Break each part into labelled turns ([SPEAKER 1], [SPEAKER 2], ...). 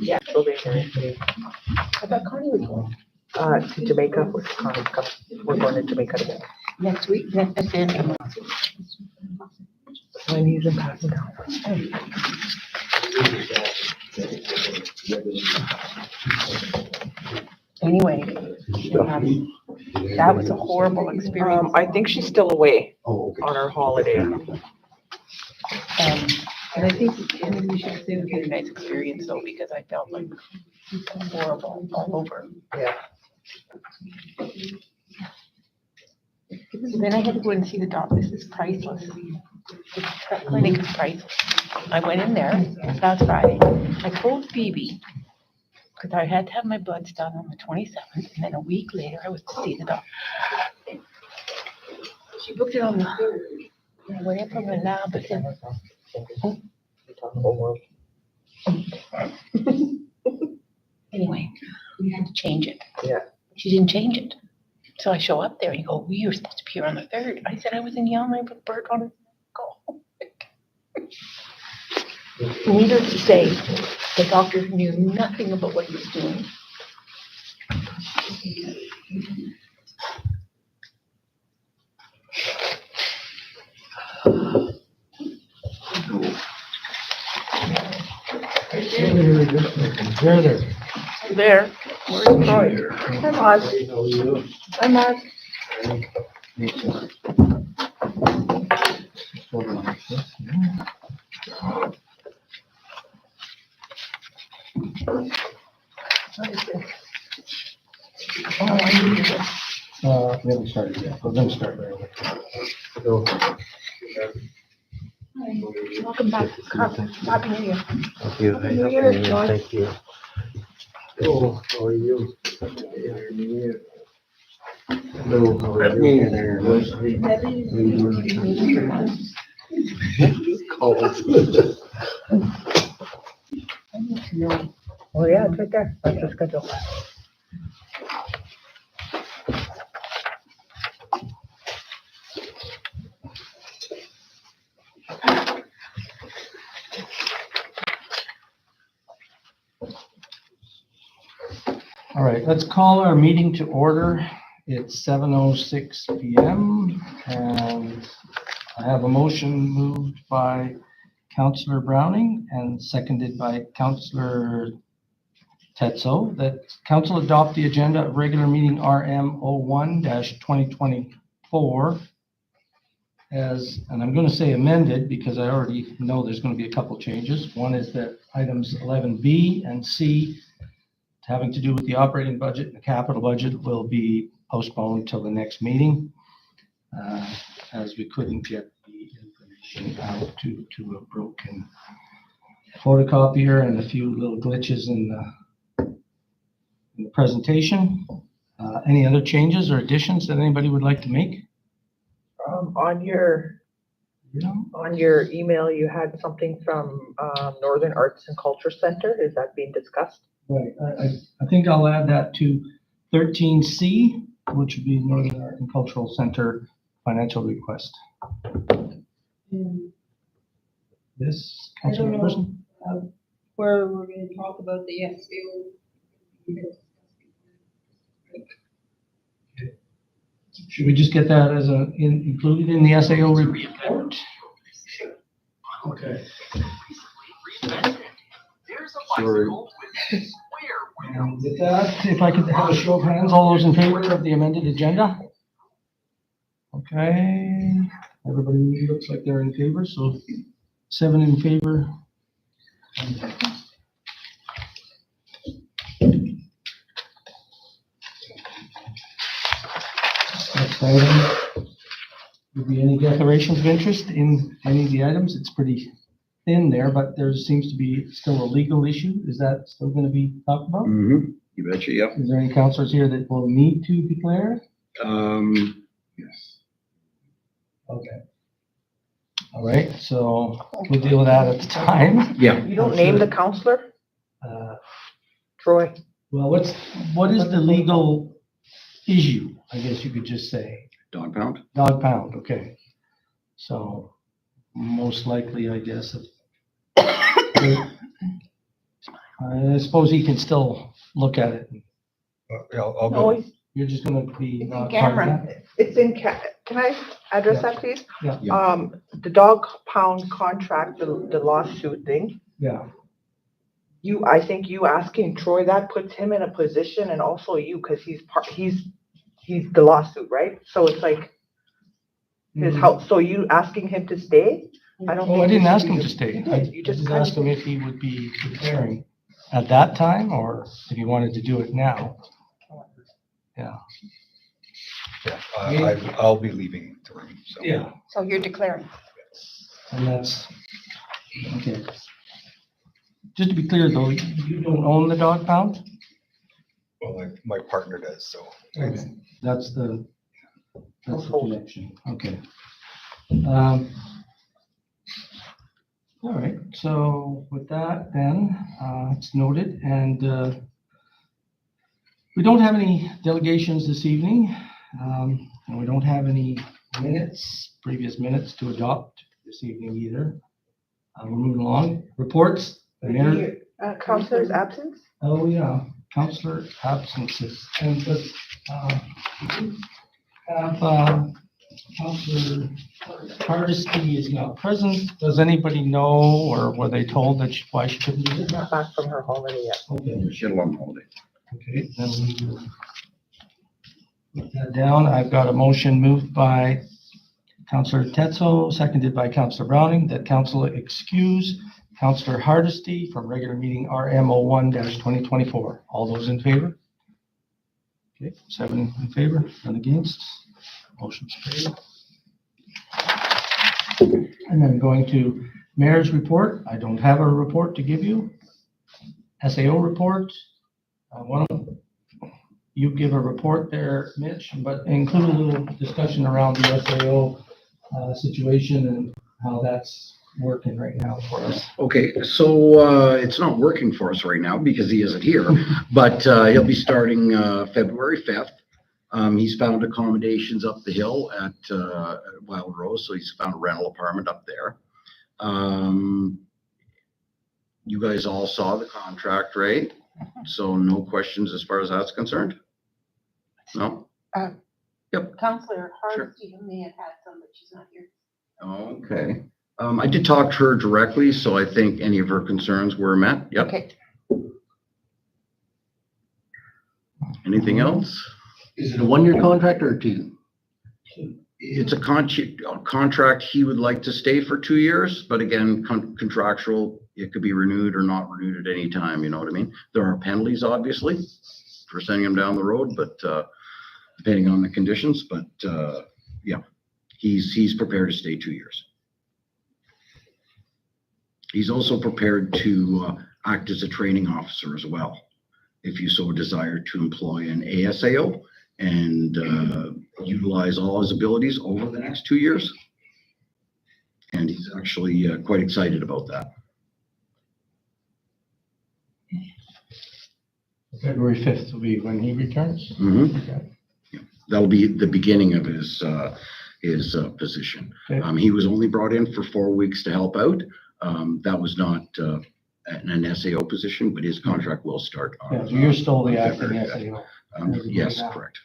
[SPEAKER 1] Yeah, go there. I thought Connie was going. To Jamaica. Connie's coming. We're going to Jamaica together.
[SPEAKER 2] Next week, next end.
[SPEAKER 1] My knees are passing down.
[SPEAKER 2] Anyway, that was a horrible experience.
[SPEAKER 1] I think she's still away
[SPEAKER 3] Oh, okay.
[SPEAKER 1] on her holiday.
[SPEAKER 2] And I think we should say we had a nice experience though, because I felt like horrible all over.
[SPEAKER 1] Yeah.
[SPEAKER 2] Then I had to go and see the doctor. This is priceless. That clinic is priceless. I went in there last Friday. I told Phoebe, because I had to have my bloods done on the 27th, and then a week later I was to see the doctor. She booked it on the 3rd. And I went in from the lab, but then anyway, we had to change it.
[SPEAKER 1] Yeah.
[SPEAKER 2] She didn't change it. So I show up there and you go, we were supposed to be here on the 3rd. I said I was in Yelmer with Bert on his go. Needless to say, the doctor knew nothing about what he was doing. There. Where's Troy? Hi, Maz. Hi, Maz. What is this? Oh, I need this.
[SPEAKER 3] We haven't started yet. We're gonna start right away. So,
[SPEAKER 2] Hi. Welcome back. Happy New Year.
[SPEAKER 3] thank you.
[SPEAKER 2] Happy New Year, John.
[SPEAKER 3] Thank you. Oh, how are you? Happy New Year. Hello, how are you? There, Leslie. Cold.
[SPEAKER 1] Oh, yeah, it's right there. That's the schedule.
[SPEAKER 3] All right, let's call our meeting to order. It's 7:06 PM and I have a motion moved by Councillor Browning and seconded by Councillor Tetzo that council adopt the agenda of regular meeting RM01-2024 as, and I'm going to say amended because I already know there's going to be a couple changes. One is that items 11B and C having to do with the operating budget and the capital budget will be postponed till the next meeting, as we couldn't get the information out to a broken photocopier and a few little glitches in the presentation. Any other changes or additions that anybody would like to make?
[SPEAKER 1] On your email, you had something from Northern Arts and Culture Center. Is that being discussed?
[SPEAKER 3] Right, I think I'll add that to 13C, which would be Northern Art and Cultural Center financial request. This, Councilor Person?
[SPEAKER 4] Where we're going to talk about the SAO.
[SPEAKER 3] Should we just get that as included in the SAO report? Okay. Sorry. And with that, if I could have a show of hands, all those in favor of the amended agenda? Okay, everybody looks like they're in favor, so 7 in favor. Next item, would be any declarations of interest in any of the items? It's pretty thin there, but there seems to be still a legal issue. Is that still going to be talked about?
[SPEAKER 5] Mm-hmm. You betcha, yep.
[SPEAKER 3] Is there any councillors here that will need to declare?
[SPEAKER 5] Yes.
[SPEAKER 3] Okay. All right, so we'll deal with that at the time.
[SPEAKER 5] Yeah.
[SPEAKER 1] You don't name the counselor? Troy?
[SPEAKER 3] Well, what is the legal issue? I guess you could just say.
[SPEAKER 5] Dog pound?
[SPEAKER 3] Dog pound, okay. So most likely, I guess, if I suppose he can still look at it.
[SPEAKER 5] Yeah, I'll
[SPEAKER 1] No,
[SPEAKER 5] go.
[SPEAKER 3] You're just gonna be.
[SPEAKER 2] It's in
[SPEAKER 3] not part of
[SPEAKER 2] camera.
[SPEAKER 3] that?
[SPEAKER 1] it's in can I address
[SPEAKER 3] Yeah.
[SPEAKER 1] that, please?
[SPEAKER 3] Yeah.
[SPEAKER 1] The dog pound contract, the lawsuit thing,
[SPEAKER 3] Yeah,
[SPEAKER 1] I think you asking Troy, that puts him in a position, and also you, cause he's the lawsuit, right? So it's like his house, so you asking him to stay? I don't
[SPEAKER 3] Oh,
[SPEAKER 1] think.
[SPEAKER 3] I didn't
[SPEAKER 1] you
[SPEAKER 3] ask
[SPEAKER 1] should
[SPEAKER 3] him
[SPEAKER 1] be
[SPEAKER 3] to
[SPEAKER 1] doing-
[SPEAKER 3] stay.
[SPEAKER 1] You did, you
[SPEAKER 3] I
[SPEAKER 1] just
[SPEAKER 3] just
[SPEAKER 1] kind
[SPEAKER 3] asked him if he would be preparing at that time, or if he wanted to do it now. Yeah.
[SPEAKER 5] Yeah, I'll be leaving the room, so.
[SPEAKER 3] Yeah.
[SPEAKER 2] So you're declaring.
[SPEAKER 3] And that's, okay. Just to be clear though, you don't own the dog pound?
[SPEAKER 5] Well, my partner does, so.
[SPEAKER 3] Okay, that's the
[SPEAKER 1] Household.
[SPEAKER 3] connection, okay. All right, so with that then, it's noted, and we don't have any delegations this evening, and we don't have any previous minutes to adopt this evening either. We're moving along. Reports, the mayor.
[SPEAKER 1] Counselor's absence?
[SPEAKER 3] Oh, yeah, counselor absences, and let's, have, Counselor Hardesty is not present. Does anybody know, or were they told that why she couldn't do
[SPEAKER 1] She's
[SPEAKER 3] it?
[SPEAKER 1] not back from her holiday yet.
[SPEAKER 3] Okay,
[SPEAKER 5] She had a long holiday.
[SPEAKER 3] okay, then we will put that down. I've got a motion moved by Counselor Tetzo, seconded by Counselor Browning, that council excuse Counselor Hardesty from regular meeting RM01-2024. All those in favor? Okay, 7 in favor, none against. Motion's carried. And then going to mayor's report. I don't have a report to give you. SAO report. Why don't you give a report there, Mitch, but include a little discussion around the SAO situation and how that's working right now for us.
[SPEAKER 6] Okay, so it's not working for us right now because he isn't here, but he'll be starting February 5th. He's found accommodations up the hill at Wild Rose, so he's found a rental apartment up there. You guys all saw the contract, right? So no questions as far as that's concerned? No?
[SPEAKER 2] Counselor
[SPEAKER 6] Sure.
[SPEAKER 2] Hardesty may have had some, but she's not here.
[SPEAKER 6] Okay. I did talk to her directly, so I think any of her concerns were met. Yep.
[SPEAKER 2] Okay.
[SPEAKER 6] Anything else?
[SPEAKER 7] Is it a one-year contract or a two?
[SPEAKER 6] It's a contract. He would like to stay for 2 years, but again, contractual, it could be renewed or not renewed at any time, you know what I mean? There are penalties, obviously, for sending him down the road, but depending on the conditions, but yeah, he's prepared to stay 2 years. He's also prepared to act as a training officer as well, if you so desire to employ an ASAO and utilize all his abilities over the next 2 years. And he's actually quite excited about that.
[SPEAKER 3] February 5th will be when he returns. Okay.
[SPEAKER 6] That'll be the beginning of his position.
[SPEAKER 3] Okay.
[SPEAKER 6] He was only brought in for 4 weeks to help out. That was not an SAO position, but his contract will start on.
[SPEAKER 3] Yeah, so you're still the
[SPEAKER 6] on
[SPEAKER 3] acting
[SPEAKER 6] February 5th.
[SPEAKER 3] SAO.
[SPEAKER 6] Yes,
[SPEAKER 3] Yeah.
[SPEAKER 6] correct.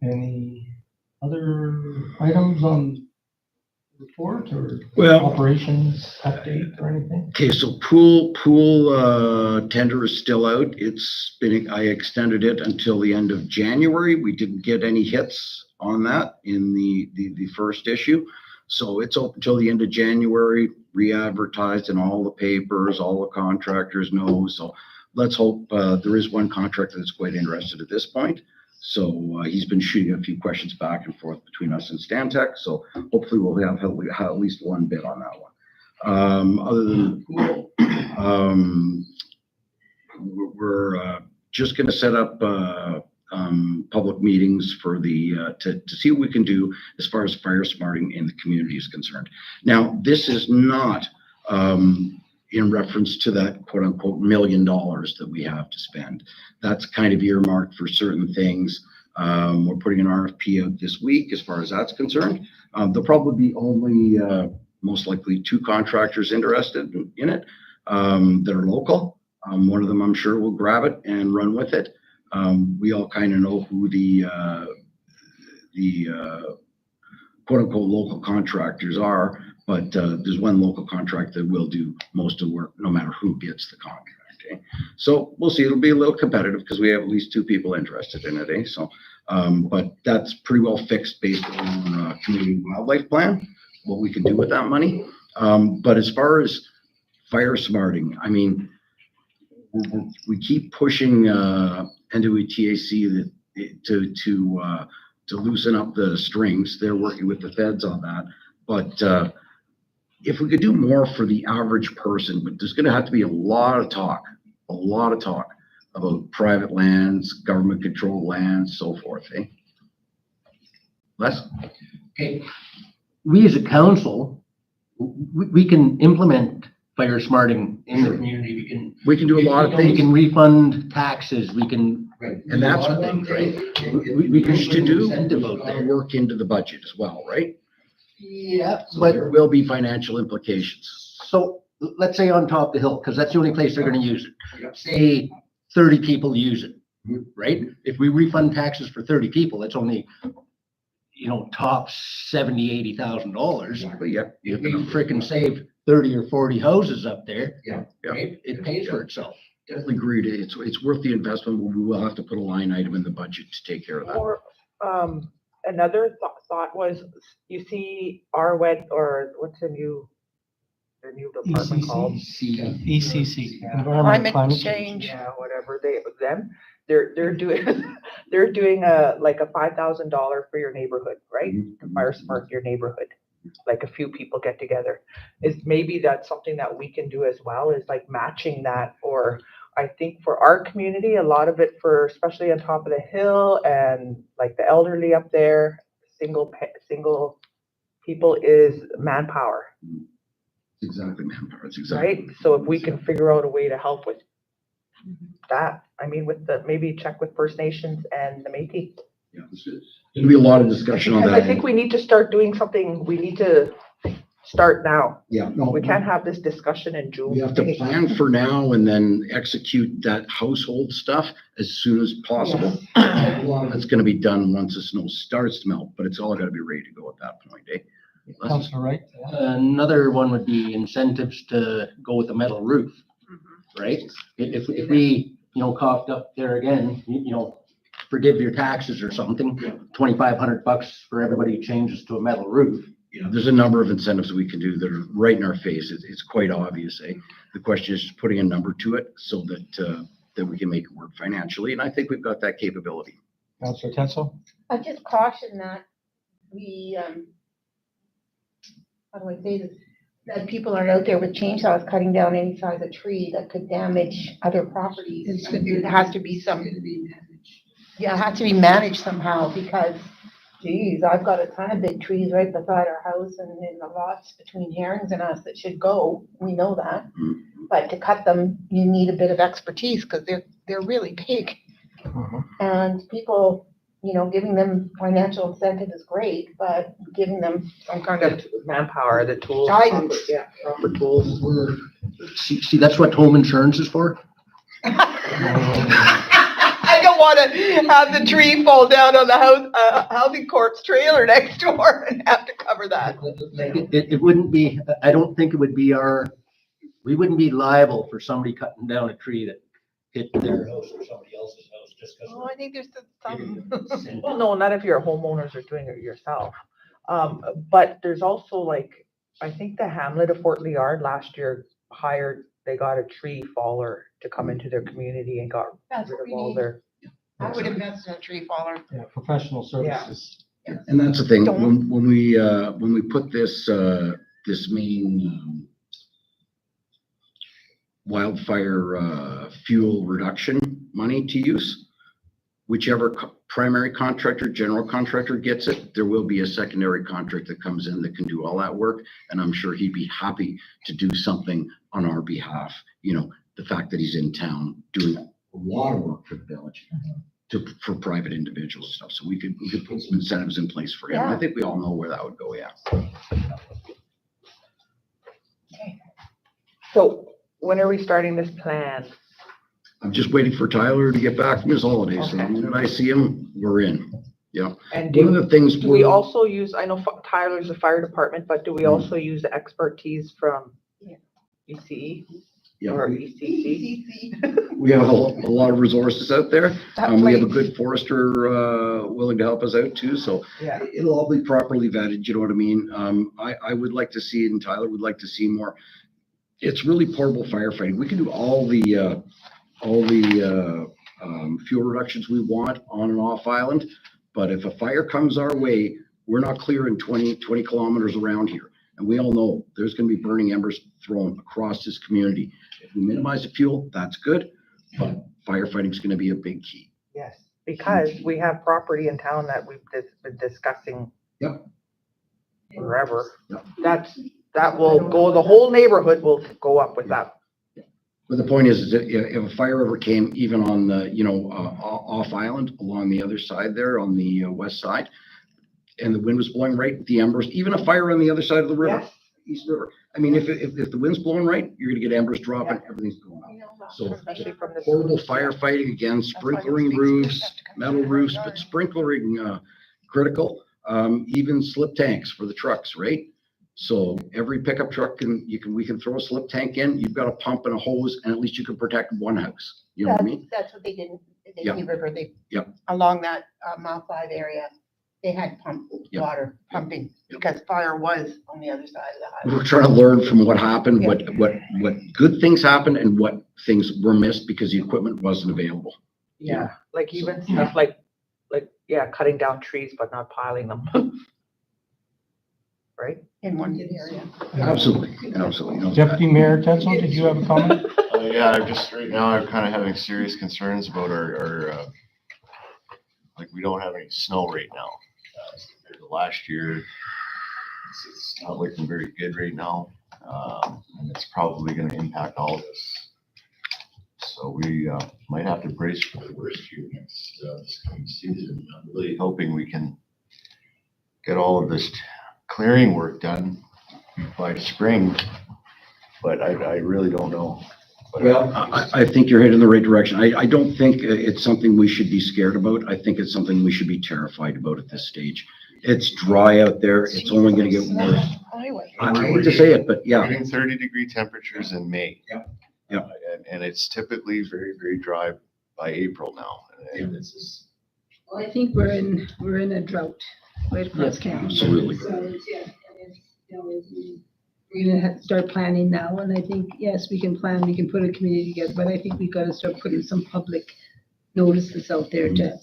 [SPEAKER 3] Any other items on report or
[SPEAKER 6] Well,
[SPEAKER 3] operations update or anything?
[SPEAKER 6] okay, so pool tender is still out. I extended it until the end of January. We didn't get any hits on that in the first issue. So it's open until the end of January, re-advertised in all the papers, all the contractors know. So let's hope, there is one contractor that's quite interested at this point. So he's been shooting a few questions back and forth between us and Stantec. So hopefully we'll have at least one bid on that one. Other than the pool, we're just going to set up public meetings for to see what we can do as far as fire smarting in the community is concerned. Now, this is not in reference to that quote unquote $1 million that we have to spend. That's kind of earmarked for certain things. We're putting an RFP out this week as far as that's concerned. There'll probably be only, most likely 2 contractors interested in it, that are local. One of them, I'm sure, will grab it and run with it. We all kind of know who the quote unquote local contractors are, but there's one local contractor that will do most of the work no matter who gets the contract. Okay? So we'll see. It'll be a little competitive because we have at least 2 people interested in it. Eh? So, but that's pretty well fixed based on community wildlife plan, what we can do with that money. But as far as fire smarting, I mean, we keep pushing NWTAC to loosen up the strings. They're working with the feds on that. But if we could do more for the average person, but there's going to have to be a lot of talk about private lands, government controlled lands, so forth. Eh? Les?
[SPEAKER 7] Okay, we as a council, we can implement fire smarting in the community.
[SPEAKER 6] We can do a lot of
[SPEAKER 7] We
[SPEAKER 6] things.
[SPEAKER 7] can refund taxes, we can.
[SPEAKER 6] And that's
[SPEAKER 7] a lot of
[SPEAKER 6] one
[SPEAKER 7] things,
[SPEAKER 6] thing
[SPEAKER 7] right?
[SPEAKER 6] we used to do,
[SPEAKER 7] Incentive out there.
[SPEAKER 6] work into the budget as well, right?
[SPEAKER 7] Yeah,
[SPEAKER 6] So
[SPEAKER 7] but
[SPEAKER 6] there will be financial implications.
[SPEAKER 7] so let's say on top of the hill, because that's the only place they're gonna use
[SPEAKER 6] Yeah.
[SPEAKER 7] it. Say 30 people use it, right? If we refund taxes for 30 people, it's only, top $70,000-$80,000.
[SPEAKER 6] Exactly, yeah.
[SPEAKER 7] If you frickin' save 30 or 40 houses up there,
[SPEAKER 6] Yeah.
[SPEAKER 7] right, it pays for itself.
[SPEAKER 6] Definitely agreed. It's worth the investment, but we will have to put a line item in the budget to take care of that.
[SPEAKER 1] Or, another thought was, you see our or what's the new department called?
[SPEAKER 3] ECC, Environmental
[SPEAKER 2] Climate change.
[SPEAKER 1] Yeah, whatever they're doing, they're doing a $5,000 for your neighborhood, right? To fire smart your neighborhood. Like a few people get together. Maybe that's something that we can do as well, is like matching that. Or I think for our community, a lot of it especially on top of the hill and like the elderly up there, single people is manpower,
[SPEAKER 6] Exactly, manpower. It's exactly.
[SPEAKER 1] right? So if we can figure out a way to help with that, I mean, maybe check with First Nations and the Métis.
[SPEAKER 6] Yeah, there'll be a lot of discussion on
[SPEAKER 1] Because
[SPEAKER 6] that.
[SPEAKER 1] I think we need to start doing something. We need to start now.
[SPEAKER 6] Yeah, no,
[SPEAKER 1] We can't have this discussion in June.
[SPEAKER 6] we have to plan for now and then execute that household stuff as soon as possible. A lot of it's gonna be done once the snow starts to melt, but it's all gotta be ready to go at that point, eh?
[SPEAKER 3] Councilor Wright?
[SPEAKER 7] Another one would be incentives to go with a metal roof, right? If we, coughed up there again, forgive your taxes or something, $2,500 for everybody who changes to a metal roof.
[SPEAKER 6] You know, there's a number of incentives that we can do that are right in our face. It's quite obvious, eh? The question is just putting a number to it so that we can make it work financially, and I think we've got that capability.
[SPEAKER 3] Councilor Tetzel?
[SPEAKER 8] I just caution that we, how do I say this? That people aren't out there with chainsaws cutting down any size of tree that could damage other properties. It has to be yeah, it has to be managed somehow because, geez, I've got a ton of big trees right beside our house and in the lots between Herrings and us that should go. We know that. But to cut them, you need a bit of expertise because they're really big. And people, giving them financial incentive is great, but giving them
[SPEAKER 1] Some kind of manpower, the tools.
[SPEAKER 8] Guidance.
[SPEAKER 1] Proper tools.
[SPEAKER 7] See, that's what home insurance is for?
[SPEAKER 2] I don't want to have the tree fall down on the housing court's trailer next door and have to cover that.
[SPEAKER 7] It wouldn't be, I don't think it would be we wouldn't be liable for somebody cutting down a tree that hit their house or somebody else's house just because.
[SPEAKER 2] Oh, I think there's some.
[SPEAKER 1] Well, no, not if you're homeowners or doing it yourself. But there's also I think the Hamlet of Fort Liard last year they got a tree faller to come into their community and got
[SPEAKER 2] That's
[SPEAKER 1] rid
[SPEAKER 2] what
[SPEAKER 1] of
[SPEAKER 2] we
[SPEAKER 1] all
[SPEAKER 2] need.
[SPEAKER 1] their.
[SPEAKER 2] I would invest in a tree faller.
[SPEAKER 3] Yeah, professional services.
[SPEAKER 6] And that's the thing,
[SPEAKER 2] Don't-
[SPEAKER 6] when we put this main wildfire fuel reduction money to use, whichever primary contractor, general contractor gets it, there will be a secondary contract that comes in that can do all that work. And I'm sure he'd be happy to do something on our behalf. The fact that he's in town doing a lot of work for the village for private individuals and stuff. So we could put some incentives in place for him. I
[SPEAKER 8] Yeah.
[SPEAKER 6] think we all know where that would go, yeah.
[SPEAKER 1] So when are we starting this plan?
[SPEAKER 6] I'm just waiting for Tyler to get back from his holidays. So the
[SPEAKER 1] Okay.
[SPEAKER 6] minute I see him, we're in. Yeah.
[SPEAKER 1] And
[SPEAKER 6] One of the things.
[SPEAKER 1] do we also use, I know Tyler's the fire department, but do we also use the expertise from
[SPEAKER 8] Yeah.
[SPEAKER 1] ECE
[SPEAKER 6] Yeah,
[SPEAKER 1] or
[SPEAKER 6] we
[SPEAKER 1] ECC?
[SPEAKER 6] we have a lot of resources out there.
[SPEAKER 8] That
[SPEAKER 6] We have a
[SPEAKER 8] place-
[SPEAKER 6] good forester, willing to help us out too. So
[SPEAKER 1] Yeah.
[SPEAKER 6] it'll all be properly vetted. You know what I mean? I would like to see, and Tyler would like to see more. It's really portable firefighting. We can do all the fuel reductions we want on and off island. But if a fire comes our way, we're not clearing 20 kilometers around here. And we all know there's going to be burning embers thrown across this community. If we minimize the fuel, that's good. But firefighting is going to be a big key.
[SPEAKER 1] Yes, because we have property in town that we've been discussing.
[SPEAKER 6] Yep.
[SPEAKER 1] Forever.
[SPEAKER 6] Yep.
[SPEAKER 1] That will go, the whole neighborhood will go up with that.
[SPEAKER 6] But the point is that if a fire ever came even on the, off island along the other side there on the west side, and the wind was blowing right, the embers, even a fire on the other side of the river,
[SPEAKER 1] Yes.
[SPEAKER 6] East River. I mean, if the wind's blowing right, you're gonna get embers dropping, everything's going up. So
[SPEAKER 1] Especially from the.
[SPEAKER 6] portable firefighting, again, sprinklering roofs, metal roofs, but sprinklering, critical, even slip tanks for the trucks, right? So every pickup truck we can throw a slip tank in, you've got a pump and a hose, and at least you can protect one house. You know what I mean?
[SPEAKER 8] That's what they did in the
[SPEAKER 6] Yeah.
[SPEAKER 8] Dixie River.
[SPEAKER 6] Yep.
[SPEAKER 8] Along that Mile 5 area, they had
[SPEAKER 6] Yep.
[SPEAKER 8] water pumping because fire was on the other side of the highway.
[SPEAKER 6] We're trying to learn from what happened,
[SPEAKER 8] Yeah.
[SPEAKER 6] what good things happened and what things were missed because the equipment wasn't available.
[SPEAKER 1] Yeah, like even stuff like, cutting down trees but not piling them. Right?
[SPEAKER 8] In one area.
[SPEAKER 6] Absolutely. No,
[SPEAKER 3] Deputy Mayor Tetzel, did you have a comment?
[SPEAKER 9] Yeah, right now I'm kind of having serious concerns about our we don't have any snow right now. Compared to last year, it's not looking very good right now. And it's probably gonna impact all of us. So we might have to brace for the worst here this coming season. I'm really hoping we can get all of this clearing work done by spring, but I really don't know.
[SPEAKER 6] Well, I think you're headed in the right direction. I don't think it's something we should be scared about. I think it's something we should be terrified about at this stage. It's dry out there. It's only gonna get worse.
[SPEAKER 8] Highway.
[SPEAKER 6] I hate to say it, but yeah.
[SPEAKER 9] Getting 30-degree temperatures in May.
[SPEAKER 6] Yep.
[SPEAKER 9] And it's typically very, very dry by April now. And this is,
[SPEAKER 4] Well, I think we're in a drought right across Canada.
[SPEAKER 6] Absolutely.
[SPEAKER 4] So we're gonna have to start planning now, and I think, yes, we can plan, we can put a committee together, but I think we've gotta start putting some public notices out there to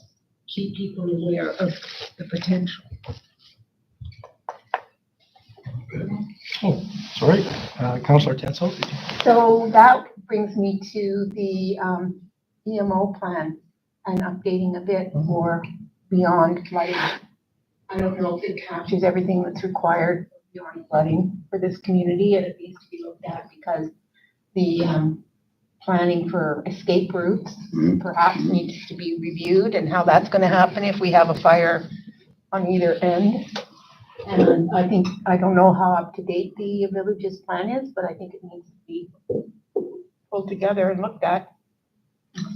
[SPEAKER 4] keep people aware of the potential.
[SPEAKER 3] Oh, sorry, Councillor Tetzel. did you-
[SPEAKER 8] So that brings me to the EMO plan and updating a bit more beyond flooding. I don't know if it captures everything that's required beyond flooding for this community, and it needs to be looked at because the planning for escape routes
[SPEAKER 6] Mhm.
[SPEAKER 8] perhaps needs to be reviewed and how that's gonna happen if we have a fire on either end. And I don't know how up to date the village's plan is, but I think it needs to be pulled together and looked at.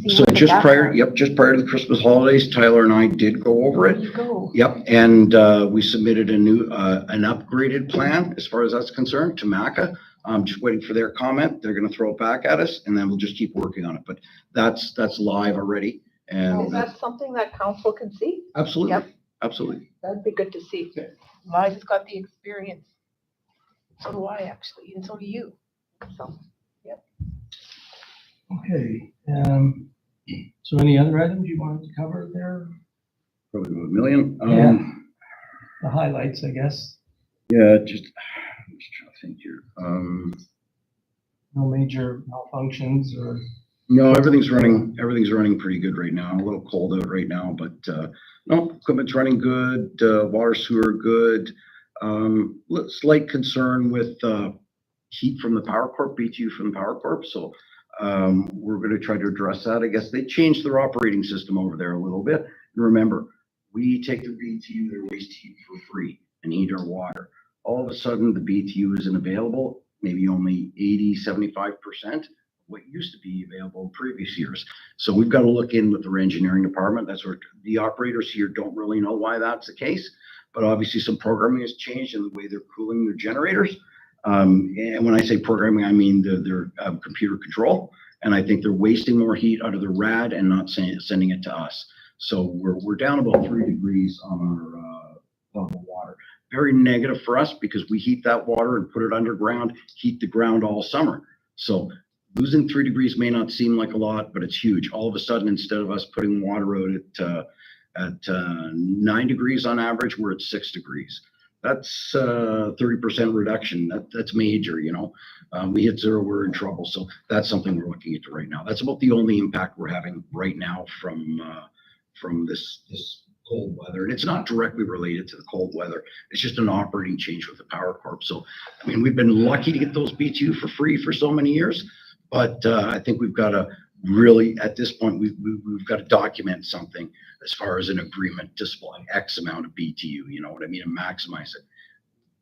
[SPEAKER 8] See
[SPEAKER 6] So
[SPEAKER 8] where the
[SPEAKER 6] just
[SPEAKER 8] gaps
[SPEAKER 6] prior,
[SPEAKER 8] are.
[SPEAKER 6] just prior to the Christmas holidays, Tyler and I did go over
[SPEAKER 8] There
[SPEAKER 6] it.
[SPEAKER 8] you go.
[SPEAKER 6] Yep, and we submitted a new, an upgraded plan as far as that's concerned to MACA. I'm just waiting for their comment. They're gonna throw it back at us and then we'll just keep working on it. But that's live already
[SPEAKER 1] Is
[SPEAKER 6] and
[SPEAKER 1] that something that council can see?
[SPEAKER 6] absolutely,
[SPEAKER 8] Yep.
[SPEAKER 6] absolutely.
[SPEAKER 1] That'd be good to see.
[SPEAKER 8] Liza's got the experience. So do I actually, and so do you.
[SPEAKER 1] So,
[SPEAKER 3] Okay, so any other items you wanted to cover there?
[SPEAKER 6] Probably about a million.
[SPEAKER 3] Yeah. The highlights, I guess.
[SPEAKER 6] Yeah, just trying to think here.
[SPEAKER 3] No major malfunctions or,
[SPEAKER 6] No, everything's running pretty good right now. A little cold out right now, but, no, equipment's running good, water sewer good. Slight concern with, heat from the power corp, BTU from the power corp. So, We're gonna try to address that. I guess they changed their operating system over there a little bit. And remember, we take the BTU, their waste heat for free and heat our water. All of a sudden, the BTU isn't available, maybe only 80, 75% what used to be available in previous years. So we've got to look in with their engineering department. That's where the operators here don't really know why that's the case. But obviously some programming has changed in the way they're cooling their generators. And when I say programming, I mean their computer control. And I think they're wasting more heat out of the rad and not sending it to us. So we're down about 3 degrees on our potable water. Very negative for us because we heat that water and put it underground, heat the ground all summer. So losing 3 degrees may not seem like a lot, but it's huge. All of a sudden, instead of us putting water out at 9 degrees on average, we're at 6 degrees. That's 30% reduction. That's major, you know. We hit zero, we're in trouble. So that's something we're looking into right now. That's about the only impact we're having right now from this cold weather. And it's not directly related to the cold weather. It's just an operating change with the Power Corp. So, I mean, we've been lucky to get those BTU for free for so many years. But I think we've got to really, at this point, we've got to document something as far as an agreement to supply X amount of BTU, you know what I mean, and maximize it.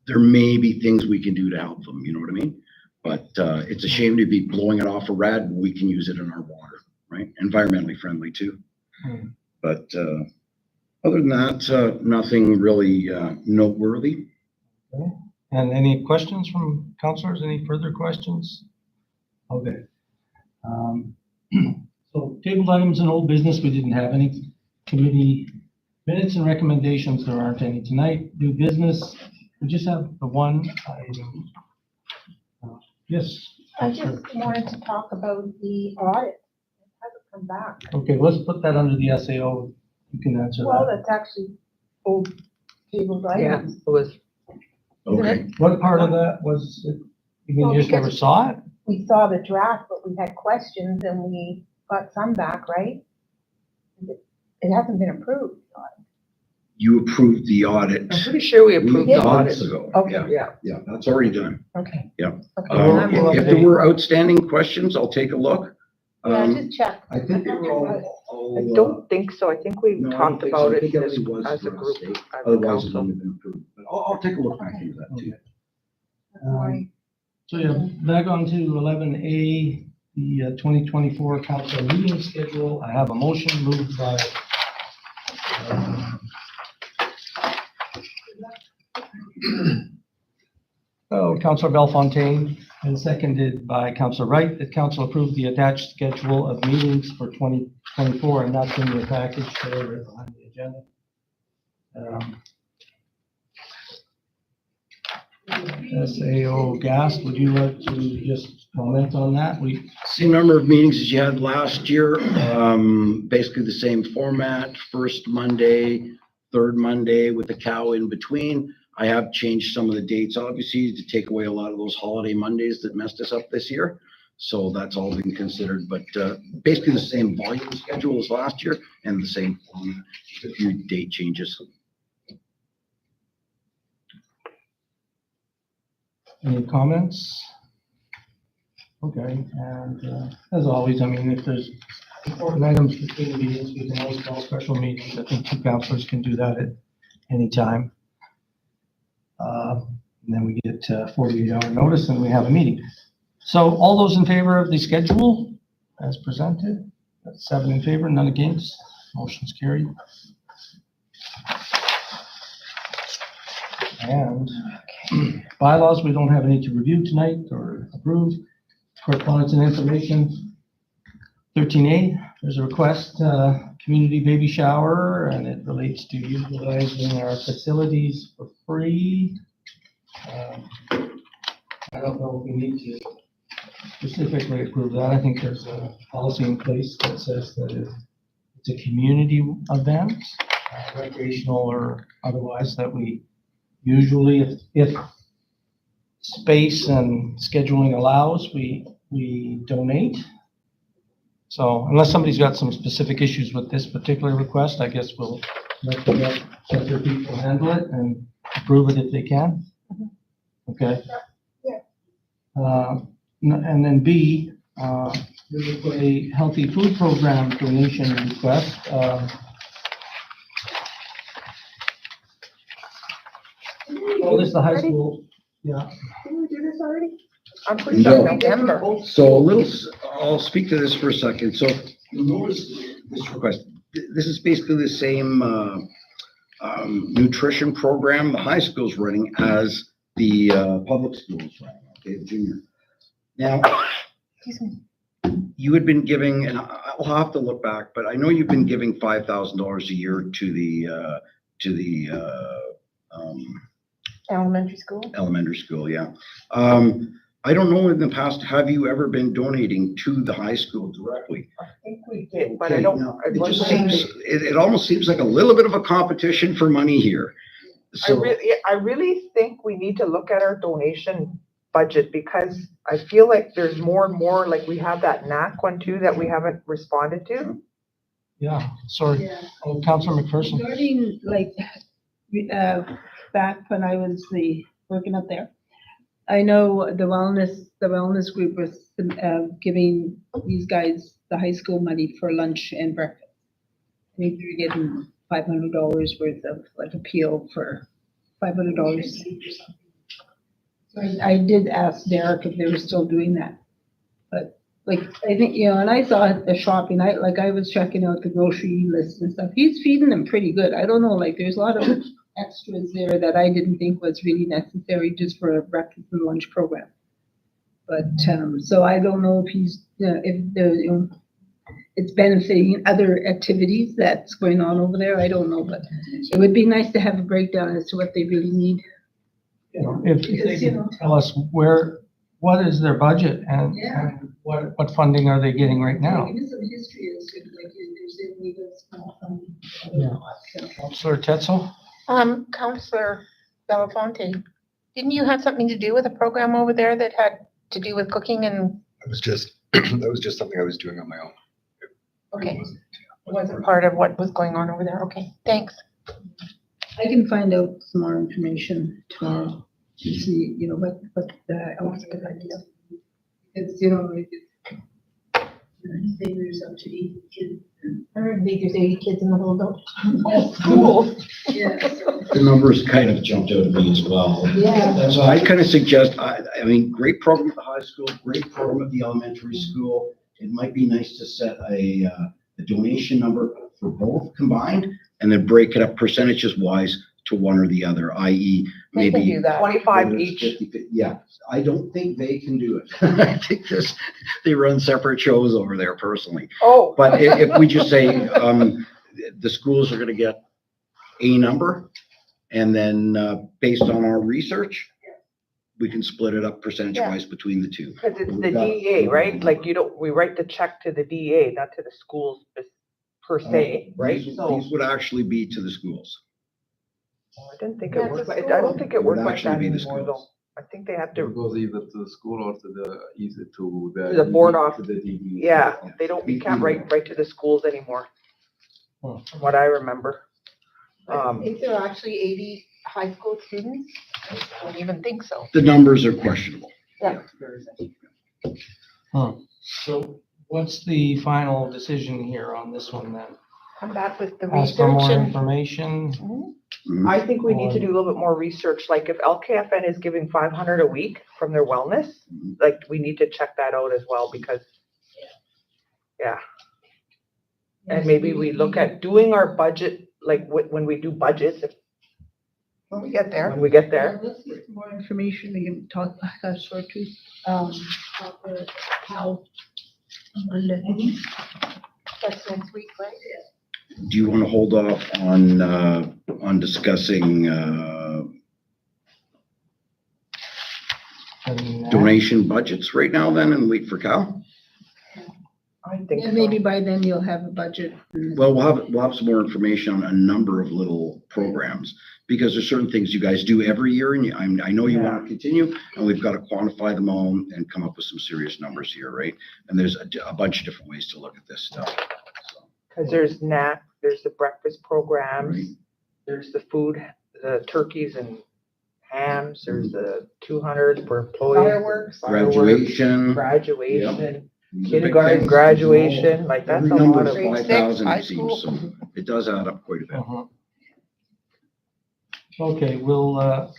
[SPEAKER 6] There may be things we can do to help them, you know what I mean? But it's a shame to be blowing it off a rad when we can use it in our water, right? Environmentally friendly too. But other than that, nothing really noteworthy.
[SPEAKER 3] Okay. And any questions from councilors? Any further questions? Okay. So tabled items and old business, we didn't have any. Committee minutes and recommendations, there aren't any tonight. New business, we just have the one item. Yes.
[SPEAKER 8] I just wanted to talk about the audit. It hasn't come back.
[SPEAKER 3] Okay, let's put that under the SAO. You can answer
[SPEAKER 8] Well,
[SPEAKER 3] that.
[SPEAKER 8] that's actually old tabled
[SPEAKER 1] Yeah,
[SPEAKER 8] items.
[SPEAKER 1] it was,
[SPEAKER 6] Okay.
[SPEAKER 3] What part of that was, you mean
[SPEAKER 8] Well,
[SPEAKER 3] you just never
[SPEAKER 8] because-
[SPEAKER 3] saw it?
[SPEAKER 8] We saw the draft, but we had questions and we got some back, right? It hasn't been approved.
[SPEAKER 6] You approved the audit.
[SPEAKER 1] I'm pretty sure we approved the
[SPEAKER 6] months
[SPEAKER 1] audit.
[SPEAKER 6] ago.
[SPEAKER 8] Okay.
[SPEAKER 6] Yeah,
[SPEAKER 1] Yeah.
[SPEAKER 6] yeah, that's already done.
[SPEAKER 8] Okay.
[SPEAKER 6] Yeah.
[SPEAKER 8] Okay.
[SPEAKER 3] Well,
[SPEAKER 6] If there were outstanding questions, I'll take a look.
[SPEAKER 8] Yeah,
[SPEAKER 6] Um,
[SPEAKER 8] just check.
[SPEAKER 6] I think they were
[SPEAKER 1] I
[SPEAKER 6] all.
[SPEAKER 1] don't think so. I think we
[SPEAKER 6] No, I don't
[SPEAKER 1] talked
[SPEAKER 6] think so.
[SPEAKER 1] about
[SPEAKER 6] I
[SPEAKER 1] it
[SPEAKER 6] think everything was
[SPEAKER 1] as a
[SPEAKER 6] for
[SPEAKER 1] group,
[SPEAKER 6] state.
[SPEAKER 1] as a
[SPEAKER 6] Otherwise, it
[SPEAKER 1] council.
[SPEAKER 6] wouldn't have been approved. But I'll take a look back into that too.
[SPEAKER 3] Okay. So yeah, back on to 11A, the 2024 council meeting schedule. I have a motion moved by Councilor Bellefontaine and seconded by Councilor Wright, that council approved the attached schedule of meetings for 2024, and that's in your package there behind the agenda. SAO Gas, would you like to just comment on that?
[SPEAKER 6] Same number of meetings as you had last year, basically the same format, first Monday, third Monday with the cow in between. I have changed some of the dates, obviously, to take away a lot of those holiday Mondays that messed us up this year. So that's all been considered, but basically the same volume schedule as last year and the same format, just a few date changes.
[SPEAKER 3] Any comments? Okay, and as always, I mean, if there's important items between meetings, we can always call special meetings. I think two councilors can do that at any time. And then we get 48-hour notice and we have a meeting. So all those in favor of the schedule as presented? That's 7 in favor, none against. Motion's carried. And bylaws, we don't have any to review tonight or approve. Correspondence and information. 13A, there's a request, community baby shower, and it relates to utilizing our facilities for free. I don't know if we need to specifically approve that. I think there's a policy in place that says that if it's a community event, recreational or otherwise, that we usually, if space and scheduling allows, we donate. So unless somebody's got some specific issues with this particular request, I guess we'll let the other people handle it and approve it if they can. Okay.
[SPEAKER 8] Yeah.
[SPEAKER 3] And then B, There's a healthy food program donation request. Oh, this is the high school, yeah.
[SPEAKER 8] Didn't we do this already?
[SPEAKER 1] I'm pretty sure
[SPEAKER 6] No.
[SPEAKER 1] November.
[SPEAKER 6] So I'll speak to this for a second. So you'll notice this request, this is basically the same nutrition program the high school's running as the public schools running, okay, the junior. Now, you had been giving, and I'll have to look back, but I know you've been giving $5,000 a year to the
[SPEAKER 8] Elementary school?
[SPEAKER 6] elementary school, yeah. I don't know in the past, have you ever been donating to the high school directly?
[SPEAKER 1] I think we did, but I
[SPEAKER 6] Okay,
[SPEAKER 1] don't.
[SPEAKER 6] now,
[SPEAKER 1] I
[SPEAKER 6] it just
[SPEAKER 1] wasn't-
[SPEAKER 6] seems, it almost seems like a little bit of a competition for money here. So,
[SPEAKER 1] I really think we need to look at our donation budget because I feel like there's more and more, like we have that NAC one too that we haven't responded to.
[SPEAKER 3] Yeah, sorry.
[SPEAKER 4] Yeah.
[SPEAKER 3] Oh, Councilor McPherson.
[SPEAKER 4] Regarding, like, back when I was working up there, I know the wellness group was giving these guys, the high school, money for lunch and breakfast. I think they were getting $500 worth of like appeal for $500. So I did ask Derek if they were still doing that. But like, I think, and I saw at the shopping, I was checking out the grocery list and stuff. He's feeding them pretty good. I don't know, like there's a lot of extras there that I didn't think was really necessary just for a breakfast and lunch program. But, so I don't know if it's benefiting other activities that's going on over there. I don't know, but it would be nice to have a breakdown as to what they really need.
[SPEAKER 3] If they can tell us what is their budget and what funding are they getting right now?
[SPEAKER 4] Give us some history as to like if there's any that's small funding.
[SPEAKER 3] Yeah. Councilor Tetzel?
[SPEAKER 8] Counselor Belafonte, didn't you have something to do with a program over there that had to do with cooking and,
[SPEAKER 5] It was just, that was just something I was doing on my own.
[SPEAKER 8] okay, it wasn't part of what was going on over there? Okay, thanks.
[SPEAKER 4] I can find out some more information tomorrow to see, what else could I do. It's, there's up to 80 kids.
[SPEAKER 8] I heard there's 80 kids in the whole building.
[SPEAKER 4] Cool. Yeah.
[SPEAKER 6] the numbers kind of jumped out at me as well.
[SPEAKER 4] Yeah.
[SPEAKER 6] So I kind of suggest, I mean, great program at the high school, great program at the elementary school. It might be nice to set a donation number for both combined and then break it up percentages wise to one or the other, i.e.
[SPEAKER 8] They can
[SPEAKER 6] maybe
[SPEAKER 8] do that.
[SPEAKER 1] 25
[SPEAKER 6] whether it's
[SPEAKER 1] each.
[SPEAKER 6] 50, yeah, I don't think they can do it. I think they run separate shows over there personally.
[SPEAKER 1] Oh.
[SPEAKER 6] But if we just say, the schools are gonna get a number, and then, based on our research, we can split it up percentage wise between the two.
[SPEAKER 1] Cause it's the DEA, right? Like we write the check to the DEA, not to the schools per se, right?
[SPEAKER 6] These
[SPEAKER 1] So
[SPEAKER 6] would actually be to the schools.
[SPEAKER 1] I didn't think
[SPEAKER 8] Yeah,
[SPEAKER 1] it
[SPEAKER 8] it's
[SPEAKER 1] worked,
[SPEAKER 8] a
[SPEAKER 1] I don't think it
[SPEAKER 6] It would
[SPEAKER 1] worked like
[SPEAKER 6] actually
[SPEAKER 1] that
[SPEAKER 6] be the
[SPEAKER 1] anymore though.
[SPEAKER 6] schools.
[SPEAKER 1] I think they have
[SPEAKER 10] It
[SPEAKER 1] to,
[SPEAKER 10] goes either to the school or to
[SPEAKER 1] The board off.
[SPEAKER 10] to the DD.
[SPEAKER 1] yeah, we can't write to the schools anymore, from what I remember.
[SPEAKER 8] Is there actually 80 high school students? I don't even think so.
[SPEAKER 6] The numbers are questionable.
[SPEAKER 3] So what's the final decision here on this one then?
[SPEAKER 8] Come back with the
[SPEAKER 3] Ask for
[SPEAKER 8] research
[SPEAKER 3] more
[SPEAKER 8] and.
[SPEAKER 3] information?
[SPEAKER 6] Mhm.
[SPEAKER 1] I think we need to do a little bit more research, like if LKFN is giving 500 a week from their wellness, like we need to check that out as well because, yeah. And maybe we look at doing our budget, like when we do budgets,
[SPEAKER 8] When we get there.
[SPEAKER 1] when we get there.
[SPEAKER 4] Let's get some more information, we can talk, sort to, talk to how. On Monday.
[SPEAKER 8] That's next week, right?
[SPEAKER 6] Do you want to hold off on discussing, donation budgets right now then and wait for Cal?
[SPEAKER 1] I think
[SPEAKER 4] Yeah,
[SPEAKER 1] so.
[SPEAKER 4] maybe by then you'll have a budget.
[SPEAKER 6] Well, we'll have some more information on a number of little programs, because there's certain things you guys do every year, and I know you want to continue, and we've got to quantify them all and come up with some serious numbers here, right? And there's a bunch of different ways to look at this stuff. So,
[SPEAKER 1] Cause there's NAC, there's the breakfast programs,
[SPEAKER 6] right.
[SPEAKER 1] there's the food, the turkeys and hams, there's the 200 for employees.
[SPEAKER 8] Fireworks.
[SPEAKER 1] fireworks,
[SPEAKER 6] Graduation,
[SPEAKER 1] Graduation,
[SPEAKER 6] It's a big
[SPEAKER 1] kindergarten
[SPEAKER 6] thing.
[SPEAKER 1] graduation, like that's
[SPEAKER 6] Every
[SPEAKER 1] a
[SPEAKER 6] number
[SPEAKER 1] lot
[SPEAKER 6] is
[SPEAKER 1] of.
[SPEAKER 8] Grade
[SPEAKER 6] 5,000,
[SPEAKER 8] high
[SPEAKER 6] it seems,
[SPEAKER 8] school.
[SPEAKER 6] so it does add up quite a bit.
[SPEAKER 3] Okay, we'll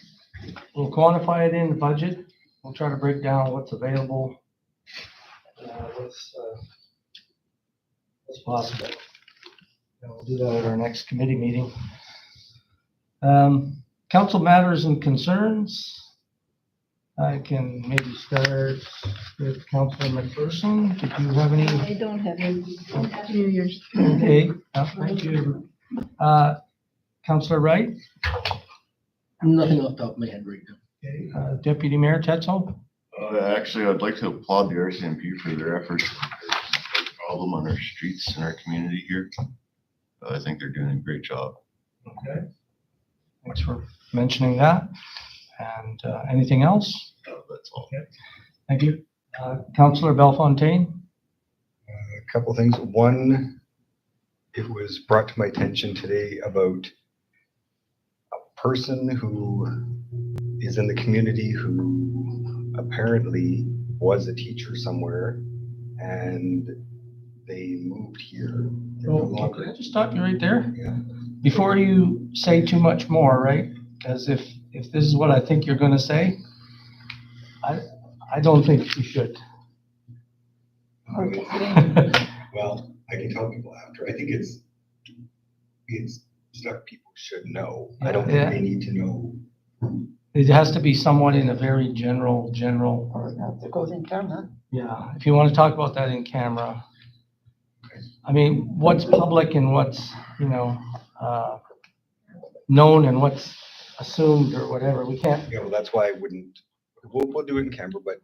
[SPEAKER 3] quantify it in the budget. We'll try to break down what's available. What's possible. And we'll do that at our next committee meeting. Council matters and concerns. I can maybe start with Councilor McPherson. Did you have any?
[SPEAKER 4] I don't have any. Happy New Year's.
[SPEAKER 3] Okay, thank you. Councilor Wright?
[SPEAKER 7] Nothing off the top of my head right now.
[SPEAKER 3] Okay, Deputy Mayor Tetzel?
[SPEAKER 9] Actually, I'd like to applaud the RCMP for their efforts. There's a problem on our streets in our community here. I think they're doing a great job.
[SPEAKER 3] Okay. Thanks for mentioning that. And anything else?
[SPEAKER 9] That's all.
[SPEAKER 3] Okay. Thank you. Councillor Bellefontaine?
[SPEAKER 5] A couple things. One, it was brought to my attention today about a person who is in the community who apparently was a teacher somewhere and they moved here. They're no
[SPEAKER 3] Can I
[SPEAKER 5] longer.
[SPEAKER 3] just stop you right there?
[SPEAKER 5] Yeah.
[SPEAKER 3] Before you say too much more, right? Because if this is what I think you're gonna say, I don't think you should.
[SPEAKER 5] Well, I can tell people after. I think it's stuff people should know. I don't
[SPEAKER 3] Yeah.
[SPEAKER 5] think they need to know.
[SPEAKER 3] It has to be somewhat in a very general,
[SPEAKER 8] Or that goes in camera.
[SPEAKER 3] yeah, if you want to talk about that in camera. I mean, what's public and what's, known and what's assumed or whatever, we can't.
[SPEAKER 5] Yeah, well, that's why I wouldn't, we'll do it in camera, but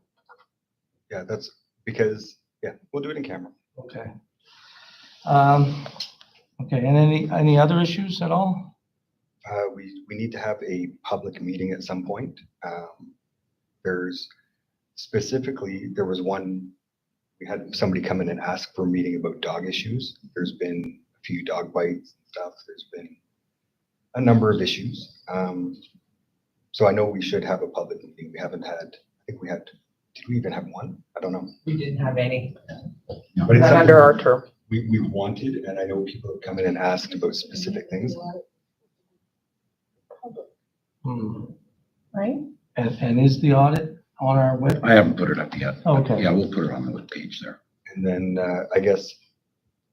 [SPEAKER 5] yeah, that's because, yeah, we'll do it in camera.
[SPEAKER 3] Okay. Okay, and any other issues at all?
[SPEAKER 5] We need to have a public meeting at some point. There's specifically, there was one, we had somebody come in and ask for a meeting about dog issues. There's been a few dog bites and stuff. There's been a number of issues. So I know we should have a public meeting. We haven't had, I think we had, did we even have one? I don't know.
[SPEAKER 1] We didn't have any,
[SPEAKER 5] But it's
[SPEAKER 1] not
[SPEAKER 5] something
[SPEAKER 1] under our term.
[SPEAKER 5] we wanted, and I know people have come in and asked about specific things.
[SPEAKER 8] Right?
[SPEAKER 3] And is the audit on our web?
[SPEAKER 6] I haven't put it up yet.
[SPEAKER 3] Okay.
[SPEAKER 6] Yeah, we'll put it on the webpage there.
[SPEAKER 5] And then I guess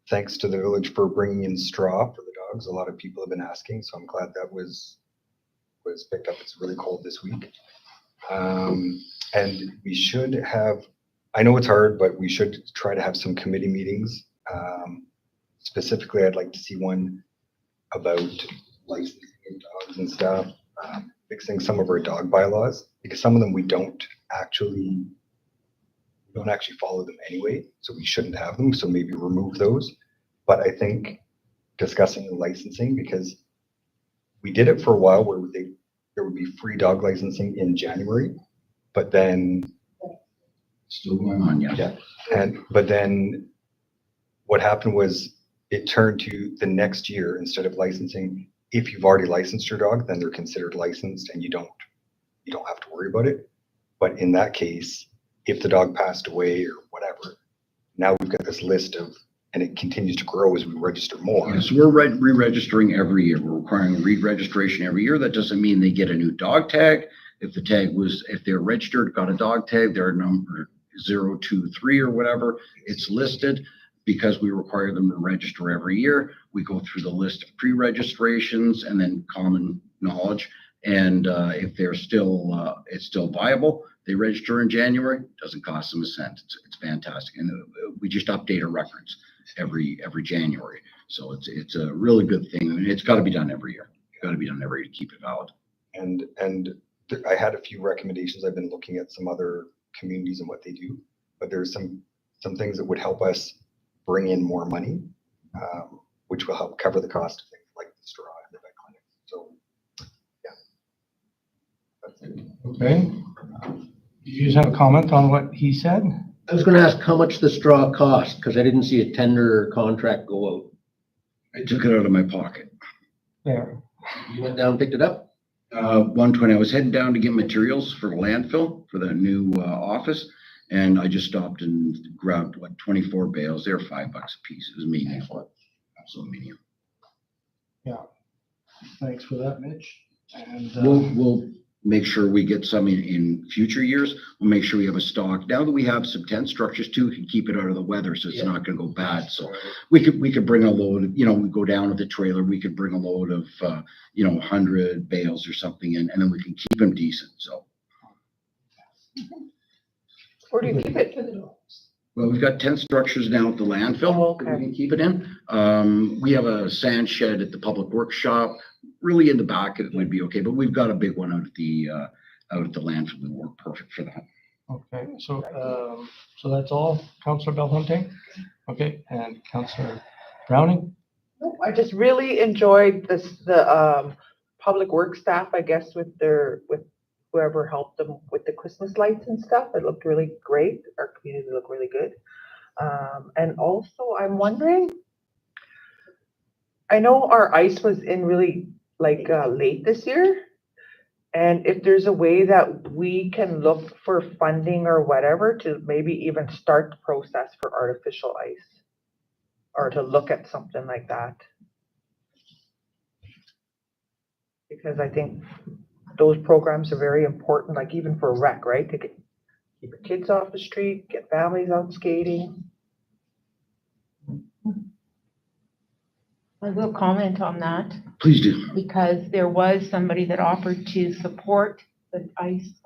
[SPEAKER 5] thanks to the village for bringing in straw for the dogs. A lot of people have been asking, so I'm glad that was picked up. It's really cold this week. And we should have, I know it's hard, but we should try to have some committee meetings. Specifically, I'd like to see one about licensing of dogs and stuff, fixing some of our dog bylaws, because some of them we don't actually follow them anyway, so we shouldn't have them, so maybe remove those. But I think discussing the licensing, because we did it for a while where there would be free dog licensing in January, but then
[SPEAKER 6] Still going on, yeah.
[SPEAKER 5] but then what happened was it turned to the next year instead of licensing. If you've already licensed your dog, then they're considered licensed and you don't have to worry about it. But in that case, if the dog passed away or whatever, now we've got this list of, and it continues to grow as we register more.
[SPEAKER 6] Yeah, so we're re-registering every year. We're requiring re-registration every year. That doesn't mean they get a new dog tag. If they're registered, got a dog tag, their number 023 or whatever, it's listed. Because we require them to register every year, we go through the list of pre-registrations and then common knowledge. And if they're still, it's still viable, they register in January, doesn't cost them a cent. It's fantastic. And we just update our records every January. So it's a really good thing. I mean, it's got to be done every year. It's got to be done every year to keep it valid.
[SPEAKER 5] And I had a few recommendations. I've been looking at some other communities and what they do, but there's some things that would help us bring in more money, which will help cover the cost of things like the straw and the vet clinic. So, yeah. That's it.
[SPEAKER 3] Okay. Do you just have a comment on what he said?
[SPEAKER 7] I was gonna ask how much the straw cost, because I didn't see a tender or contract go out.
[SPEAKER 6] I took it out of my pocket.
[SPEAKER 3] There.
[SPEAKER 7] You went down and picked it up?
[SPEAKER 6] 120, I was heading down to get materials for the landfill for the new office. And I just stopped and grabbed, 24 bales. They're $5 a piece. It was medium. So medium.
[SPEAKER 3] Thanks for that, Mitch. And,
[SPEAKER 6] We'll make sure we get some in future years. We'll make sure we have a stock. Now that we have some tent structures too, we can keep it out of the weather, so it's not gonna go bad. So we could bring a load, we go down with the trailer, we could bring a load of, 100 bales or something in, and then we can keep them decent, so.
[SPEAKER 1] Where do you keep it?
[SPEAKER 6] Well, we've got tent structures down at the landfill.
[SPEAKER 1] Oh,
[SPEAKER 6] that
[SPEAKER 1] okay.
[SPEAKER 6] We can keep it in. We have a sand shed at the public works shop. Really in the back, it would be okay, but we've got a big one out at the landfill that work perfect for that.
[SPEAKER 3] okay, so that's all, Councillor Belfontaine? Okay, and Councillor Browning?
[SPEAKER 1] I just really enjoyed the public works staff, I guess, with whoever helped them with the Christmas lights and stuff. It looked really great. Our community looked really good. And also I'm wondering, I know our ice was in really late this year. And if there's a way that we can look for funding or whatever to maybe even start the process for artificial ice, or to look at something like that. Because I think those programs are very important, like even for rec, right? To keep your kids off the street, get families out skating.
[SPEAKER 2] I will comment on that
[SPEAKER 6] Please do.
[SPEAKER 2] because there was somebody that offered to support the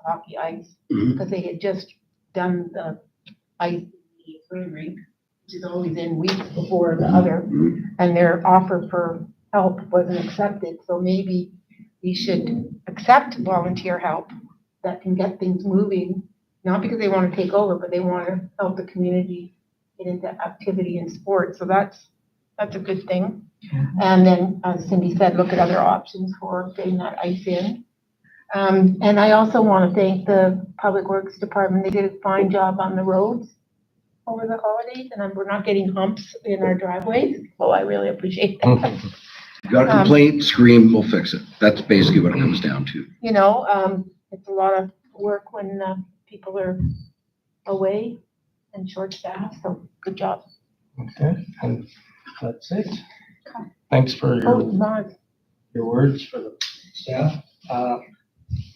[SPEAKER 2] hockey ice,
[SPEAKER 6] Mhm.
[SPEAKER 2] because they had just done the ice rink, which is always in weeks before the other,
[SPEAKER 6] Mhm.
[SPEAKER 2] and their offer for help wasn't accepted. So maybe we should accept volunteer help that can get things moving, not because they want to take over, but they want to help the community get into activity and sport. So that's a good thing. And then, as Cindy said, look at other options for getting that ice in. And I also want to thank the Public Works Department. They did a fine job on the roads over the holidays, and we're not getting humps in our driveways. So I really appreciate that.
[SPEAKER 6] Got a complaint, scream, we'll fix it. That's basically what it comes down to.
[SPEAKER 2] It's a lot of work when people are away and short-staffed, so good job.
[SPEAKER 3] Okay, and that's it. Thanks for
[SPEAKER 2] Mark.
[SPEAKER 3] your words for the staff.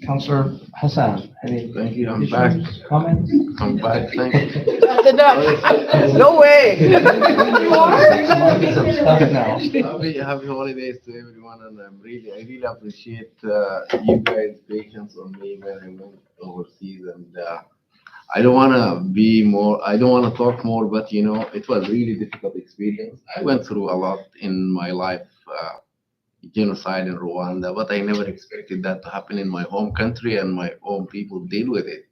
[SPEAKER 3] Councillor Hassan, any
[SPEAKER 10] Thank you, I'm back.
[SPEAKER 3] issues, comments?
[SPEAKER 10] I'm back, thank you.
[SPEAKER 1] That's enough. No way. You are?
[SPEAKER 3] Stop it now.
[SPEAKER 10] Happy holidays to everyone, and I really appreciate you guys' patience on me when I went overseas, and I don't wanna talk more, but it was really difficult experience. I went through a lot in my life, genocide in Rwanda, but I never expected that to happen in my home country, and my own people deal with it.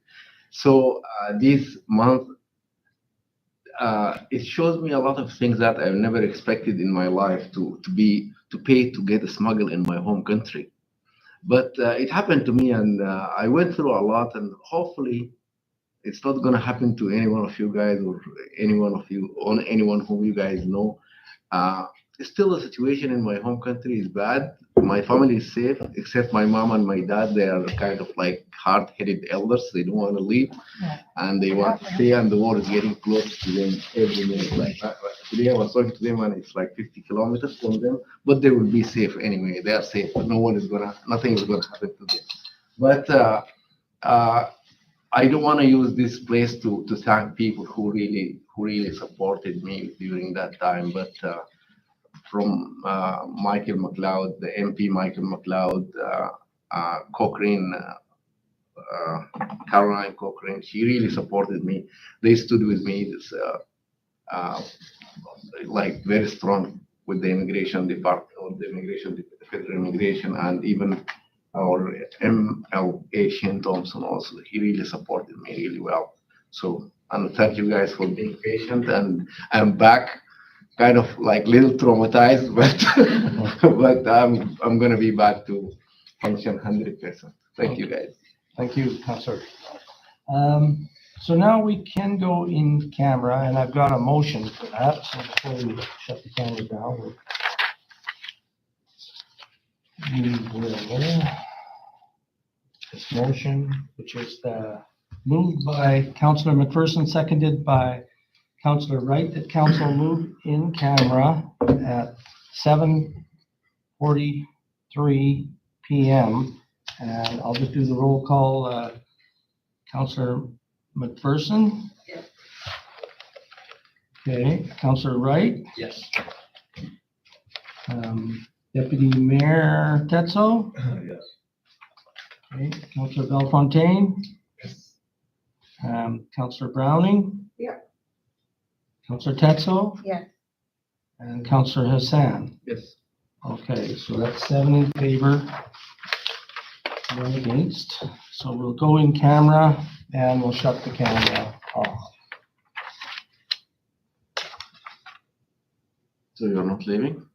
[SPEAKER 10] So this month, it shows me a lot of things that I've never expected in my life to pay to get smuggled in my home country. But it happened to me, and I went through a lot, and hopefully it's not going to happen to any one of you guys, or anyone whom you guys know. Still, the situation in my home country is bad. My family is safe, except my mom and my dad. They are kind of like hard-headed elders. They don't want to leave, and they want to stay, and the war is getting close to them every minute. Like today, I was talking to them, and it's like 50 kilometers from them, but they will be safe anyway. They are safe. Nothing is gonna happen to them. But I don't want to use this place to thank people who really supported me during that time. But from Michael McLeod, the MP Michael McLeod, Cochrane, Caroline Cochrane, she really supported me. They stood with me, like very strong with the immigration department, or the federal immigration, and even our MLA Shane Thompson also. He really supported me really well. So, and thank you guys for being patient. And I'm back, kind of like little traumatized, but I'm gonna be back to function 100%. Thank you guys.
[SPEAKER 3] Thank you, Councillor. So now we can go in camera, and I've got a motion for that. So before we shut the camera down, we will this motion, which is the moved by Councillor McPherson, seconded by Councillor Wright, that council move in camera at 7:43 PM. And I'll just do the roll call. Councillor McPherson?
[SPEAKER 4] Yes.
[SPEAKER 3] Okay, Councillor Wright?
[SPEAKER 10] Yes.
[SPEAKER 3] Deputy Mayor Tetzo?
[SPEAKER 10] Yes.
[SPEAKER 3] Okay, Councillor Bellefontaine?
[SPEAKER 10] Yes.
[SPEAKER 3] Councillor Browning?
[SPEAKER 8] Yeah.
[SPEAKER 3] Councillor Tetzo?
[SPEAKER 8] Yes.
[SPEAKER 3] And Councillor Hassan?
[SPEAKER 10] Yes.
[SPEAKER 3] Okay, so that's 7 in favor, 1 against. So we'll go in camera and we'll shut the camera off.
[SPEAKER 10] So you're not leaving?